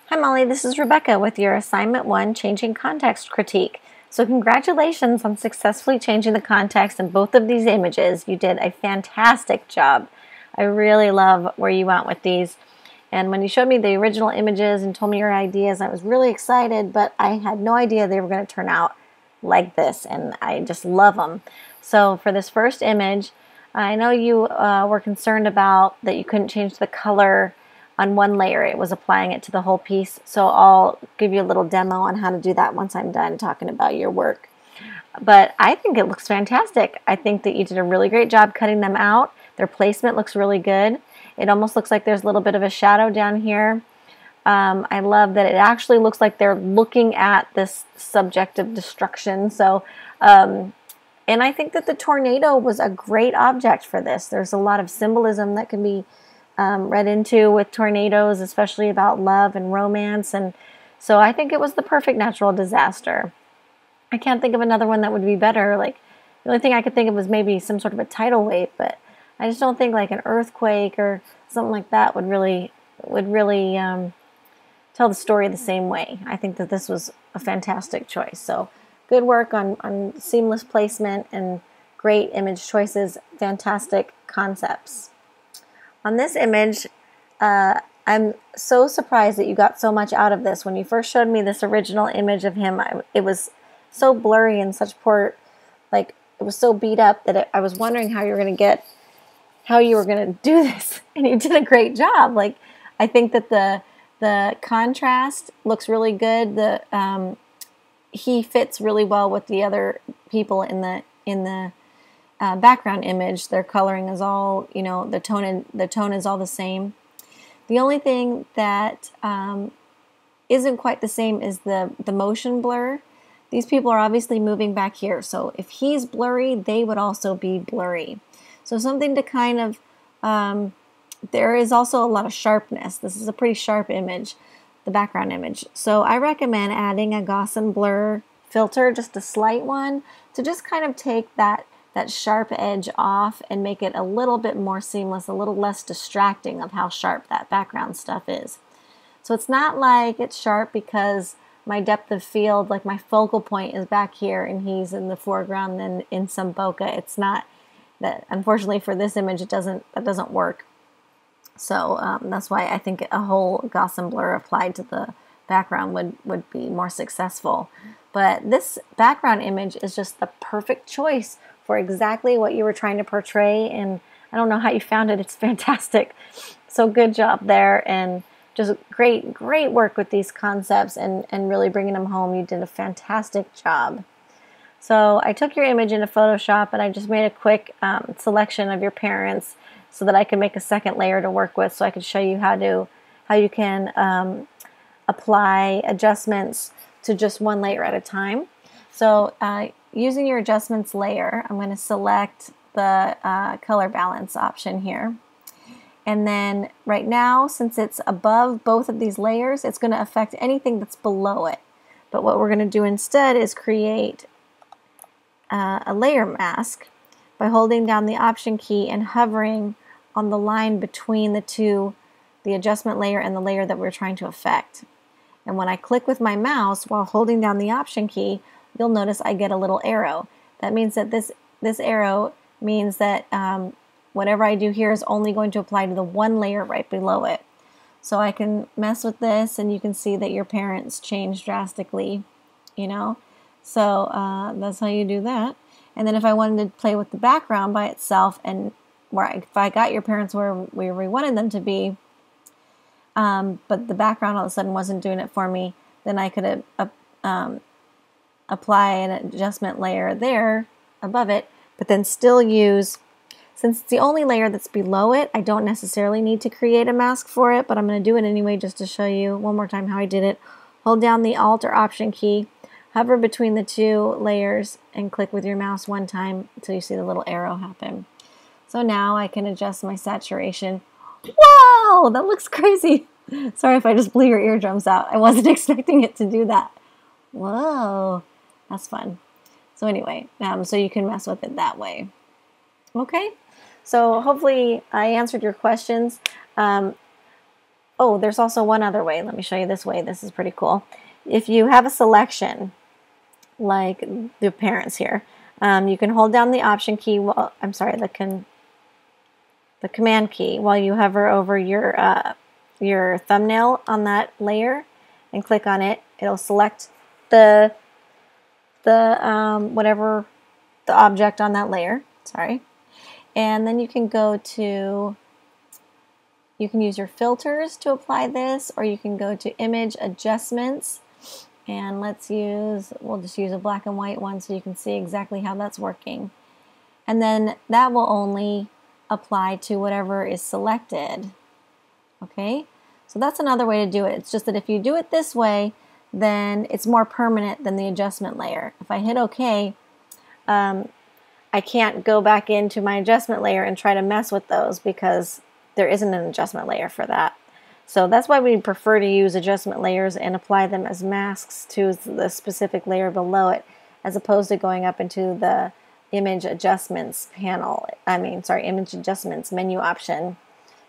Hi Molly, this is Rebecca with your Assignment 1 Changing Context Critique. So congratulations on successfully changing the context in both of these images. You did a fantastic job. I really love where you went with these. And when you showed me the original images and told me your ideas, I was really excited, but I had no idea they were going to turn out like this, and I just love them. So for this first image, I know you were concerned about that you couldn't change the color on one layer. It was applying it to the whole piece. So I'll give you a little demo on how to do that once I'm done talking about your work. But I think it looks fantastic. I think that you did a really great job cutting them out. Their placement looks really good. It almost looks like there's a little bit of a shadow down here. I love that it actually looks like they're looking at this subject of destruction. So, and I think that the tornado was a great object for this. There's a lot of symbolism that can be read into with tornadoes, especially about love and romance. And so I think it was the perfect natural disaster. I can't think of another one that would be better. Like, the only thing I could think of was maybe some sort of a tidal wave, but I just don't think like an earthquake or something like that would really tell the story the same way. I think that this was a fantastic choice. So good work on seamless placement and great image choices, fantastic concepts. On this image, I'm so surprised that you got so much out of this. When you first showed me this original image of him, it was so blurry and such poor, like it was so beat up that I was wondering how you were going to do this, and you did a great job. Like, I think that the contrast looks really good. He fits really well with the other people in the background image. Their coloring is all, the tone is all the same. The only thing that isn't quite the same is the motion blur. These people are obviously moving back here, so if he's blurry, they would also be blurry. So something to kind of, there is also a lot of sharpness. This is a pretty sharp image, the background image. So I recommend adding a Gaussian blur filter, just a slight one, to just kind of take that sharp edge off and make it a little bit more seamless, a little less distracting of how sharp that background stuff is. So it's not like it's sharp because my depth of field, like my focal point is back here and he's in the foreground and in some bokeh. It's not that, unfortunately for this image, that doesn't work. So that's why I think a whole Gaussian blur applied to the background would be more successful. But this background image is just the perfect choice for exactly what you were trying to portray, and I don't know how you found it. It's fantastic. So good job there, and just great work with these concepts and really bringing them home. You did a fantastic job. So I took your image into Photoshop and I just made a quick selection of your parents so that I could make a second layer to work with, so I could show you how you can apply adjustments to just one layer at a time. So using your adjustments layer, I'm going to select the color balance option here. And then right now, since it's above both of these layers, it's going to affect anything that's below it. But what we're going to do instead is create a layer mask by holding down the option key and hovering on the line between the adjustment layer and the layer that we're trying to affect. And when I click with my mouse while holding down the option key, you'll notice I get a little arrow. That means that this arrow means that whatever I do here is only going to apply to the one layer right below it. So I can mess with this and you can see that your parents change drastically, So that's how you do that. And then if I wanted to play with the background by itself, and if I got your parents where we wanted them to be, but the background all of a sudden wasn't doing it for me, then I could apply an adjustment layer there above it, but then still use, since it's the only layer that's below it, I don't necessarily need to create a mask for it, but I'm going to do it anyway just to show you one more time how I did it. Hold down the Alt or Option key, hover between the two layers, and click with your mouse one time until you see the little arrow happen. So now I can adjust my saturation. Whoa, that looks crazy. Sorry if I just blew your eardrums out. I wasn't expecting it to do that. Whoa, that's fun. So anyway, so you can mess with it that way. Okay, so hopefully I answered your questions. oh, there's also one other way. Let me show you this way. This is pretty cool. If you have a selection, like the parents here, you can hold down the Option key. Well, I'm sorry, the Command key while you hover over your thumbnail on that layer and click on it. It'll select the whatever the object on that layer. Sorry, and then you can go to. You can use your filters to apply this, or you can go to Image Adjustments, and we'll just use a black and white one so you can see exactly how that's working. And then that will only apply to whatever is selected. Okay, so that's another way to do it. It's just that if you do it this way, then it's more permanent than the adjustment layer. If I hit OK, I can't go back into my adjustment layer and try to mess with those because there isn't an adjustment layer for that. So that's why we prefer to use adjustment layers and apply them as masks to the specific layer below it, as opposed to going up into the image adjustments panel. Image adjustments menu option,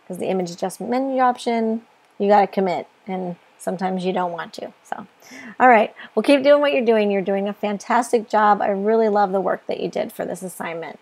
because the image adjustment menu option, you got to commit, and sometimes you don't want to. So, all right, well, keep doing what you're doing. You're doing a fantastic job. I really love the work that you did for this assignment.